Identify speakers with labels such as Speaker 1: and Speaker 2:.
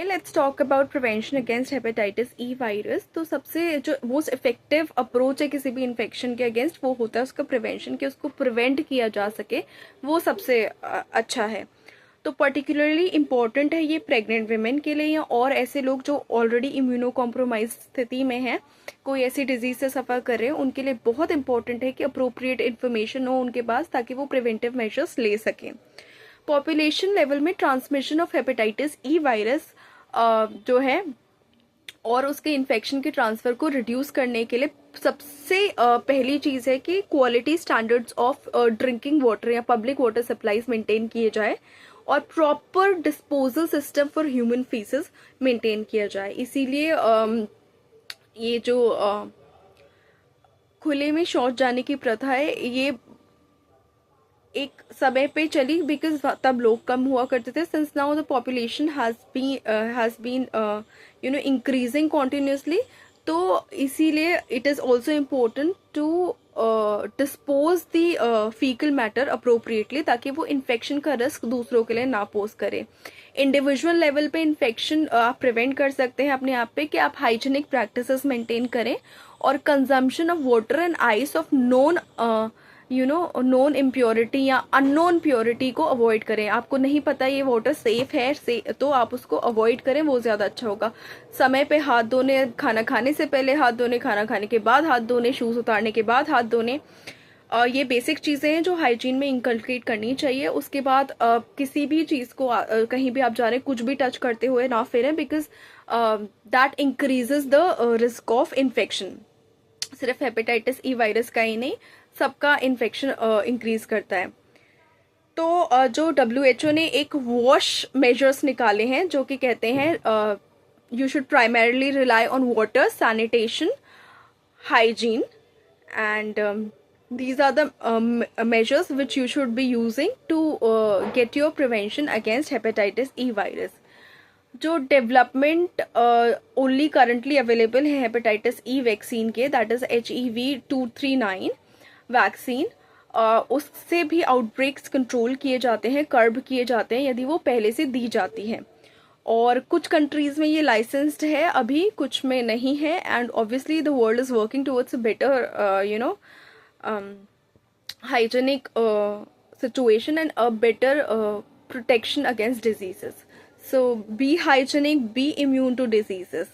Speaker 1: Let's talk about prevention against hepatitis E virus. तो सबसे जो मोस्ट इफेक्टिव अप्रोच है किसी भी इन्फेक्शन के अगेंस्ट वो होता है उसका प्रिवेंशन, कि उसको प्रिवेंट किया जा सके, वो सबसे अच्छा है। तो पर्टिकुलरली इम्पॉर्टेंट है ये प्रेग्नेंट वेमेन के लिए या और ऐसे लोग जो ऑलरेडी इम्यूनो कॉम्प्रोमाइज स्थिति में हैं, कोई ऐसी डिजीज से सफ़र कर रहे हैं, उनके लिए बहुत इंपॉर्टेंट है कि अप्रोप्रिएट इन्फॉर्मेशन हो उनके पास ताकि वो प्रिवेंटिव मेजर्स ले सकें। पॉपुलेशन लेवल में transmission of hepatitis E virus जो है और उसके इन्फेक्शन के ट्रांसफ़र को रिड्यूस करने के लिए सबसे पहली चीज़ है कि quality standards of drinking water या पब्लिक वाटर सप्लाईज मेंटेन किए जाए और proper disposal system for human faeces maintain किया जाए। इसीलिए ये जो खुले में शौच जाने की प्रथा है ये एक समय पे चली बिकॉज तब लोग कम हुआ करते थे। Since now the population has been increasing continuously, तो इसीलिए it is also important to dispose the faecal matter appropriately ताकि वो इन्फेक्शन का रिस्क दूसरों के लिए ना पोज करे। इंडिविजुअल लेवल पे इन्फेक्शन आप प्रिवेंट कर सकते हैं अपने आप पे कि आप हाइजीनिक प्रैक्टिसेस मेंटेन करें और consumption of water and ice of non impurity या अननोन प्योरिटी को अवॉइड करें। आपको नहीं पता ये वाटर सेफ है तो आप उसको अवॉइड करें, वो ज़्यादा अच्छा होगा। समय पे हाथ धोने, खाना खाने से पहले हाथ धोने, खाना खाने के बाद हाथ धोने, शूज़ उतारने के बाद हाथ धोने, ये बेसिक चीज़ें हैं जो हाइजीन में इंकलकेट करनी चाहिए। उसके बाद किसी भी चीज़ को कहीं भी आप जा रहे हैं कुछ भी टच करते हुए ना फिरें because that increases the risk of infection. सिर्फ हेपेटाइटिस ई वायरस का ही नहीं, सबका इन्फेक्शन इंक्रीज करता है। तो जो WHO ने एक वॉश मेजर्स निकाले हैं जो कि कहते हैं you should primarily rely on water, sanitation, hygiene and these are the measures which you should be using to get your prevention against hepatitis E virus। जो डेवलपमेंट ओनली करंटली अवेलेबल है hepatitis E vaccine के, that is HEV239 vaccine, उससे भी outbreaks control किए जाते हैं, कर्ब किए जाते हैं यदि वो पहले से दी जाती है। और कुछ कंट्रीज़ में ये लाइसेंस्ड है, अभी कुछ में नहीं है। And obviously the world is working towards better hygienic situation and a better protection against diseases. So be hygienic, be immune to diseases.